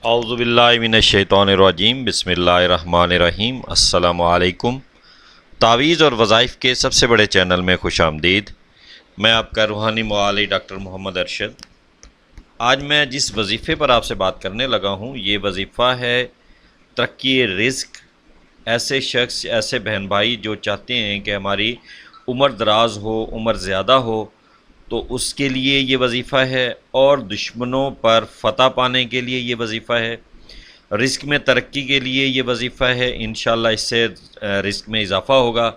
اعوذ باللہ من الشیطان الرجیم، بسم اللہ الرحمن الرحیم۔ السلام علیکم۔ تعویذ اور وظائف کے سب سے بڑے چینل میں خوش آمدید۔ میں آپ کا روحانی معالج ڈاکٹر محمد ارشد۔ آج میں جس وظیفے پر آپ سے بات کرنے لگا ہوں، یہ وظیفہ ہے ترقی رزق۔ ایسے شخص، ایسے بہن بھائی جو چاہتے ہیں کہ ہماری عمر دراز ہو، عمر زیادہ ہو، تو اس کے لیے یہ وظیفہ ہے، اور دشمنوں پر فتح پانے کے لیے یہ وظیفہ ہے، رزق میں ترقی کے لیے یہ وظیفہ ہے۔ انشاءاللہ اس سے رزق میں اضافہ ہوگا،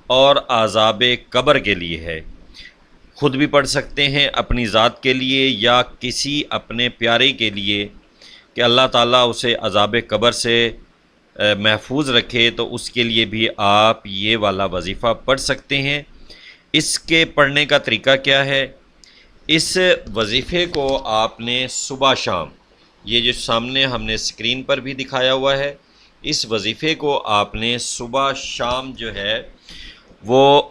اور عذاب قبر کے لیے ہے۔ خود بھی پڑھ سکتے ہیں اپنی ذات کے لیے یا کسی اپنے پیارے کے لیے، کہ اللہ تعالیٰ اسے عذاب قبر سے محفوظ رکھے، تو اس کے لیے بھی آپ یہ والا وظیفہ پڑھ سکتے ہیں۔ اس کے پڑھنے کا طریقہ کیا ہے؟ اس وظیفے کو آپ نے صبح شام، یہ جو سامنے ہم نے اسکرین پر بھی دکھایا ہوا ہے، اس وظیفے کو آپ نے صبح شام جو ہے وہ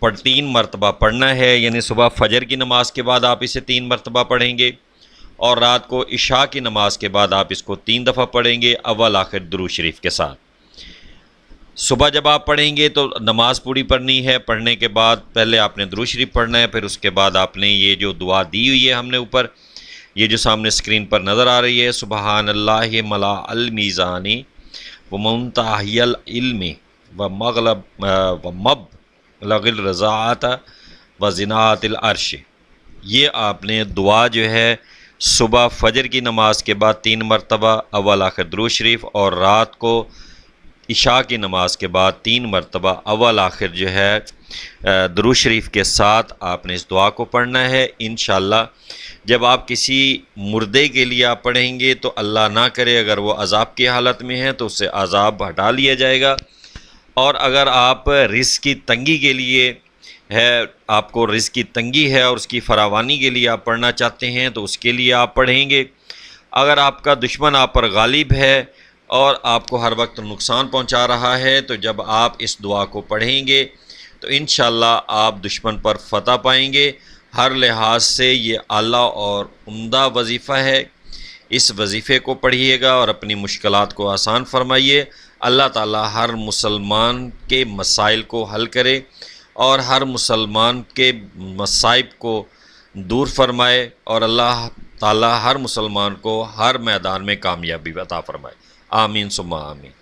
3 مرتبہ پڑھنا ہے۔ یعنی صبح فجر کی نماز کے بعد آپ اسے 3 مرتبہ پڑھیں گے، اور رات کو عشاء کی نماز کے بعد آپ اس کو 3 دفعہ پڑھیں گے، اول آخر درود شریف کے ساتھ۔ صبح جب آپ پڑھیں گے تو نماز پوری پڑھنی ہے۔ پڑھنے کے بعد پہلے آپ نے درود شریف پڑھنا ہے، پھر اس کے بعد آپ نے یہ جو دعا دی ہوئی ہے ہم نے اوپر، یہ جو سامنے اسکرین پر نظر آ رہی ہے، سبحان اللہ ملا المیزانی و منتہی العلم و مبلغ الرضاعت و زنات العرش، یہ آپ نے دعا جو ہے صبح فجر کی نماز کے بعد 3 مرتبہ اول آخر درود شریف، اور رات کو عشاء کی نماز کے بعد 3 مرتبہ اول آخر جو ہے درود شریف کے ساتھ آپ نے اس دعا کو پڑھنا ہے۔ انشاءاللہ جب آپ کسی مردے کے لیے آپ پڑھیں گے تو اللہ نہ کرے اگر وہ عذاب کی حالت میں ہے تو اس سے عذاب ہٹا لیا جائے گا، اور اگر آپ رزق کی تنگی کے لیے ہے، آپ کو رزق کی تنگی ہے اور اس کی فراوانی کے لیے آپ پڑھنا چاہتے ہیں تو اس کے لیے آپ پڑھیں گے۔ اگر آپ کا دشمن آپ پر غالب ہے اور آپ کو ہر وقت نقصان پہنچا رہا ہے، تو جب آپ اس دعا کو پڑھیں گے تو انشاءاللہ آپ دشمن پر فتح پائیں گے۔ ہر لحاظ سے یہ اعلیٰ اور عمدہ وظیفہ ہے۔ اس وظیفے کو پڑھیے گا اور اپنی مشکلات کو آسان فرمائیے۔ اللہ تعالیٰ ہر مسلمان کے مسائل کو حل کرے، اور ہر مسلمان کے مصائب کو دور فرمائے، اور اللہ تعالیٰ ہر مسلمان کو ہر میدان میں کامیابی عطا فرمائے۔ آمین ثم آمین۔